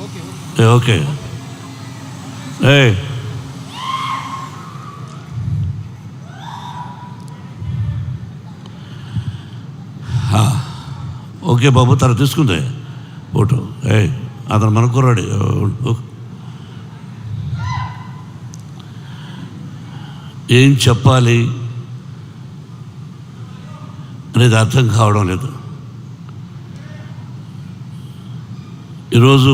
Okay okay బాబు, తన తీసుకుందే photo. అతను మన కుర్రాడు. ఏం చెప్పాలి అనేది అర్థం కావడం లేదు. ఈరోజు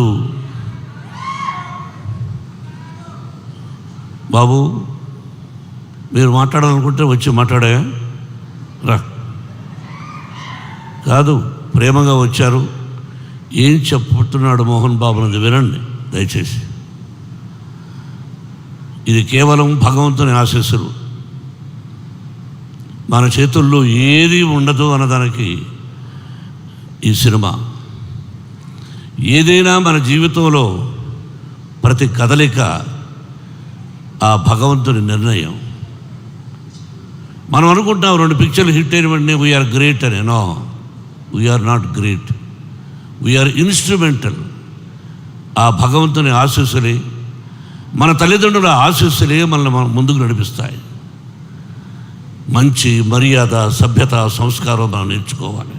బాబు మీరు మాట్లాడాలనుకుంటే వచ్చి మాట్లాడా రా, కాదు ప్రేమగా వచ్చారు. ఏం చెప్పుతున్నాడు మోహన్ బాబు అనేది వినండి దయచేసి. ఇది కేవలం భగవంతుని ఆశీస్సులు, మన చేతుల్లో ఏది ఉండదు అన్నదానికి ఈ సినిమా. ఏదైనా మన జీవితంలో ప్రతి కదలిక ఆ భగవంతుని నిర్ణయం. మనం అనుకుంటాం 2 పిక్చర్లు హిట్ అయిన వెంటనే వీఆర్ గ్రేట్ అని. No, we are not great, we are instrumental. ఆ భగవంతుని ఆశీస్సులే, మన తల్లిదండ్రుల ఆశీస్సులే మనల్ని ముందుకు నడిపిస్తాయి. మంచి మర్యాద, సభ్యత, సంస్కారం మనం నేర్చుకోవాలి.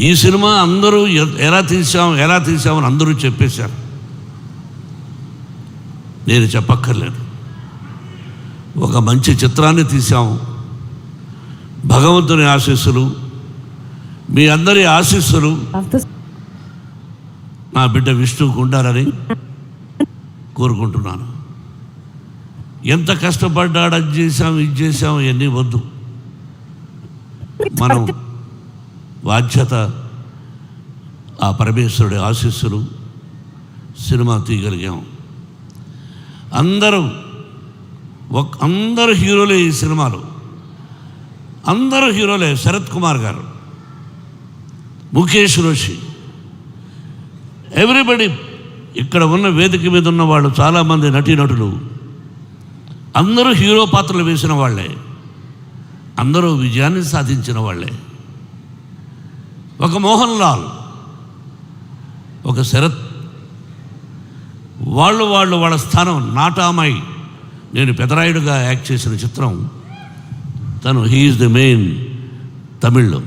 ఈ సినిమా అందరూ ఎలా తీసామని అందరూ చెప్పేశారు, నేను చెప్పక్కర్లేదు. ఒక మంచి చిత్రాన్ని తీసాము. భగవంతుని ఆశీస్సులు, మీ అందరి ఆశీస్సులు నా బిడ్డ విష్ణువుకు ఉండాలని కోరుకుంటున్నాను. ఎంత కష్టపడ్డాడు, అది చేసాం ఇది చేసాం ఇవన్నీ వద్దు. మనం బాధ్యత ఆ పరమేశ్వరుడి ఆశీస్సులు, సినిమా తీయగలిగాం. అందరూ హీరోలే ఈ సినిమాలో, అందరూ హీరోలే. శరత్ కుమార్ గారు, ముఖేష్ రోషి, ఎవ్రీబడి. ఇక్కడ ఉన్న వేదిక మీద ఉన్న వాళ్ళు చాలామంది నటీనటులు అందరూ హీరో పాత్రలు వేసిన వాళ్ళే, అందరూ విజయాన్ని సాధించిన వాళ్ళే. ఒక మోహన్ లాల్, ఒక శరత్, వాళ్ళ స్థానం. నాటామాయి, నేను పెదరాయుడుగా యాక్ట్ చేసిన చిత్రం తను, హీఈస్ ది మెయిన్ తమిళ్లో.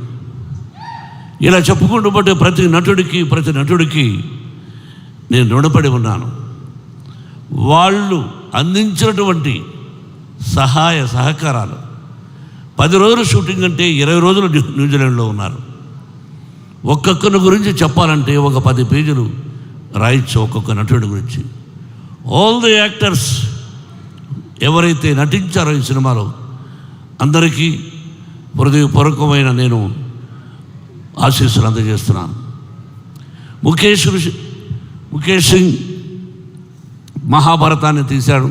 ఇలా చెప్పుకుంటూ పోతే ప్రతి నటుడికి నేను రుణపడి ఉన్నాను. వాళ్ళు అందించినటువంటి సహాయ సహకారాలు. 10 రోజులు షూటింగ్ అంటే 20 రోజులు న్యూజిలాండ్లో ఉన్నారు. ఒక్కొక్కరి గురించి చెప్పాలంటే ఒక 10 పేజీలు రాయొచ్చు ఒక్కొక్క నటుడి గురించి. ఆల్ ది యాక్టర్స్ ఎవరైతే నటించారో ఈ సినిమాలో అందరికీ హృదయపూర్వకమైన నేను ఆశీస్సులు అందజేస్తున్నాను. ముఖేష్ సింగ్ మహాభారతాన్ని తీశాడు.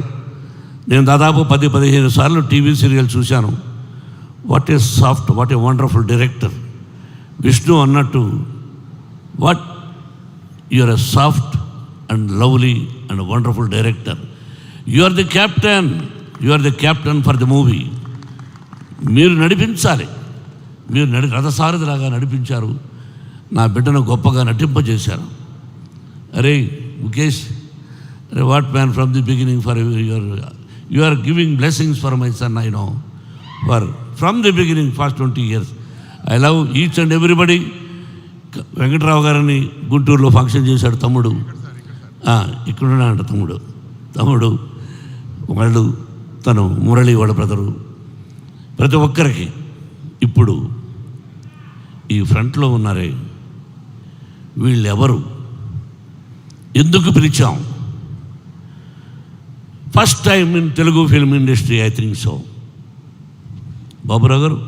నేను దాదాపు 10-15 సార్లు టీవీ సీరియల్ చూశాను. What a soft, what a wonderful director. Vishnu అన్నట్టు, what you are a soft and lovely and wonderful director. You are the captain for the movie. మీరు నడిపించాలి, మీరు రథసారథిలాగా నడిపించారు. నా బిడ్డను గొప్పగా నటింపజేశారు. అరే ముఖేష్, అరే what man, from the beginning for you are giving blessings for my son. I know from the beginning fast 20 years. I love each and everybody. Venkatrao గారిని గుంటూరులో ఫంక్షన్ చేశాడు తమ్ముడు, ఇక్కడున్నాడంట తమ్ముడు వాళ్ళు, తను మురళి వాళ్ళ బ్రదరు. ప్రతి ఒక్కరికి ఇప్పుడు ఈ ఫ్రంట్లో ఉన్నారే, వీళ్ళెవరు, ఎందుకు పిలిచాం? First time in Telugu film industry, I think so. Baburao గారు,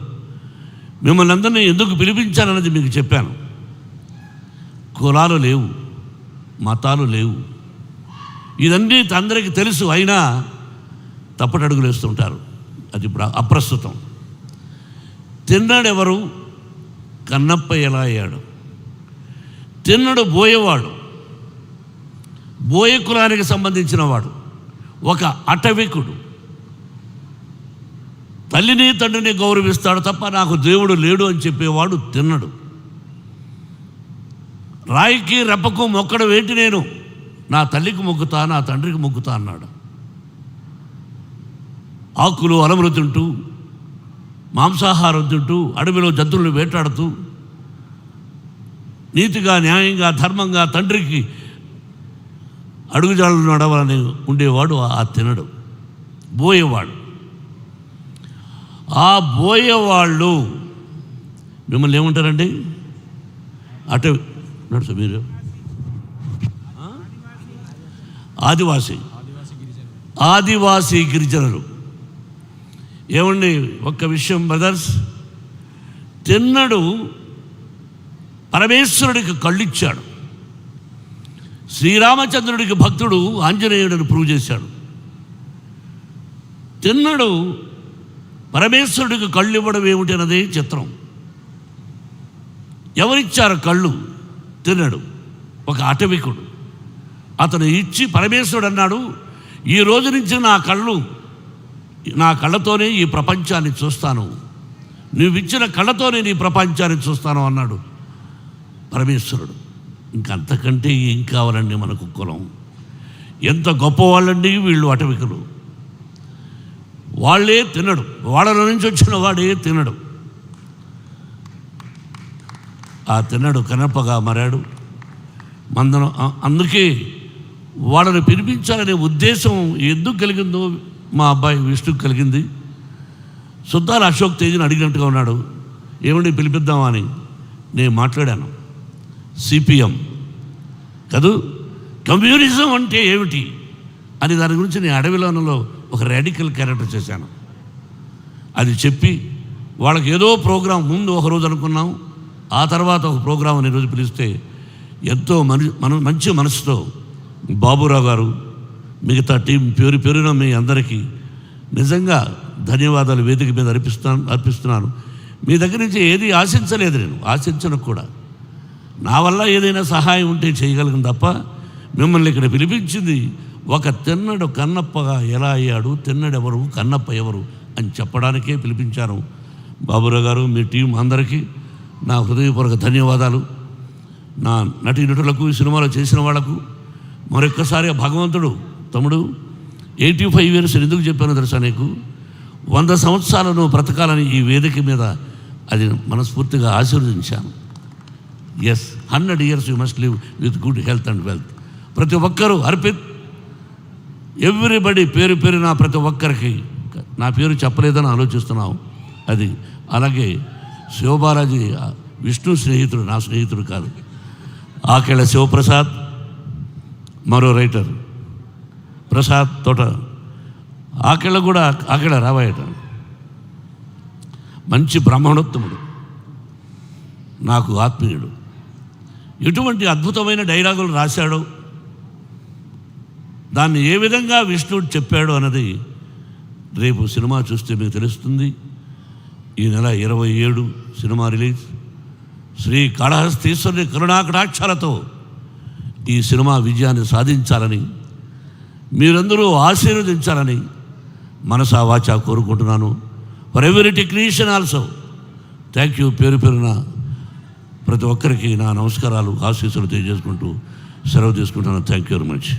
మిమ్మల్ని అందరినీ ఎందుకు పిలిపించానన్నది మీకు చెప్పాను. కులాలు లేవు, మతాలు లేవు, ఇదన్నీ అందరికీ తెలుసు. అయినా తప్పటడుగులు వేస్తుంటారు. అది ఇప్పుడు అప్రస్తుతం. తిన్నాడెవరు? కన్నప్ప ఎలా అయ్యాడు? తిన్నడు బోయేవాడు, బోయ కులానికి సంబంధించిన వాడు, ఒక అటవికుడు. తల్లిని తండ్రిని గౌరవిస్తాడు తప్ప నాకు దేవుడు లేడు అని చెప్పేవాడు తిన్నడు. రాయికి రెప్పకు మొక్కడం ఏంటి, నేను నా తల్లికి మొక్కుతా, నా తండ్రికి మొక్కుతా అన్నాడు. ఆకులు అలములు తింటూ, మాంసాహారం తింటూ, అడవిలో జంతువులను వేటాడుతూ, నీతిగా, న్యాయంగా, ధర్మంగా తండ్రికి అడుగుజాడలు నడవాలని ఉండేవాడు ఆ తినడు, బోయేవాడు. ఆ బోయేవాళ్ళు మిమ్మల్ని ఏమంటారండి? అటు నడుచు మీరు ఆదివాసీ గిరిజనులు. ఏమండి, ఒక్క విషయం బ్రదర్స్, తిన్నడు పరమేశ్వరుడికి కళ్ళిచ్చాడు. శ్రీరామచంద్రుడికి భక్తుడు ఆంజనేయుడిని ప్రూవ్ చేశాడు. తిన్నడు పరమేశ్వరుడికి కళ్ళు ఇవ్వడం ఏమిటి అన్నదే చిత్రం. ఎవరిచ్చారు కళ్ళు? తిన్నడు, ఒక అటవికుడు. అతను ఇచ్చి పరమేశ్వరుడు అన్నాడు, ఈ రోజు నుంచి నా కళ్ళతోనే ఈ ప్రపంచాన్ని చూస్తాను, నువ్విచ్చిన కళ్ళతోనే నీ ప్రపంచాన్ని చూస్తాను అన్నాడు పరమేశ్వరుడు. ఇంకంతకంటే ఏం కావాలండి మనకు కులం? ఎంత గొప్పవాళ్ళండి వీళ్ళు, అటవికులు. వాళ్ళే తినడు, వాళ్ళ నుంచి వచ్చిన వాడే తినడు. ఆ తినడు కనపగా మారాడు. అందుకే వాళ్ళని పిలిపించాలనే ఉద్దేశం ఎందుకు కలిగిందో మా అబ్బాయి విష్ణుకు కలిగింది. సుద్దాల అశోక్ తేజ్ని అడిగినట్టుగా ఉన్నాడు, ఏమండి పిలిపిద్దామని. నేను మాట్లాడాను. సిపిఎం కదూ, కమ్యూనిజం అంటే ఏమిటి అని దాని గురించి నేను అడవిలోనలో ఒక రాడికల్ క్యారెక్టర్ చేశాను. అది చెప్పి వాళ్ళకి ఏదో ప్రోగ్రాం ముందు ఒకరోజు అనుకున్నాం, ఆ తర్వాత ఒక ప్రోగ్రాం అనే రోజు పిలిస్తే ఎంతో మంచి మనసుతో బాబురావు గారు, మిగతా టీం పేరున మీ అందరికీ నిజంగా ధన్యవాదాలు వేదిక మీద అర్పిస్తున్నాను. మీ దగ్గర నుంచి ఏది ఆశించలేదు, నేను ఆశించను కూడా. నా వల్ల ఏదైనా సహాయం ఉంటే చేయగలను తప్ప మిమ్మల్ని ఇక్కడ పిలిపించింది ఒక తిన్నడు కన్నప్పగా ఎలా అయ్యాడు, తిన్నడెవరు, కన్నప్ప ఎవరు అని చెప్పడానికే పిలిపించాను. బాబురావు గారు, మీ టీం అందరికీ నా హృదయపూర్వక ధన్యవాదాలు. నా నటీనటులకు, ఈ సినిమాలో చేసిన వాళ్లకు మరొక్కసారి భగవంతుడు, తమ్ముడు 85 years ఎందుకు చెప్పానో తెలుసా నీకు? 100 సంవత్సరాలను బ్రతకాలని ఈ వేదిక మీద అది మనస్ఫూర్తిగా ఆశీర్వదించాను. Yes, 100 years you must live with good health and wealth. ప్రతి ఒక్కరూ అర్పిత్, ఎవ్రీబడి పేరున ప్రతి ఒక్కరికి, నా పేరు చెప్పలేదని ఆలోచిస్తున్నాం. అది అలాగే శివబాలాజీ విష్ణు స్నేహితుడు, నా స్నేహితుడు కాదు. ఆకేళ్ళ శివప్రసాద్, మరో రైటర్ ప్రసాద్ తోట, ఆకేళ్ళ రావాయట, మంచి బ్రాహ్మణోత్తముడు, నాకు ఆత్మీయుడు. ఎటువంటి అద్భుతమైన డైలాగులు రాశాడో, దాన్ని ఏ విధంగా విష్ణుడు చెప్పాడు అన్నది రేపు సినిమా చూస్తే మీకు తెలుస్తుంది. ఈ నెల 27 సినిమా రిలీజ్. శ్రీ కాళహస్తీశ్వరుని కరుణాకటాక్షాలతో ఈ సినిమా విజయాన్ని సాధించాలని, మీరందరూ ఆశీర్వదించాలని మనసా వాచా కోరుకుంటున్నాను. For every technician also thank you. పేరున ప్రతి ఒక్కరికి నా నమస్కారాలు, ఆశీస్సులు తెలియజేసుకుంటూ సెలవు తీసుకుంటున్నాను. Thank you very much.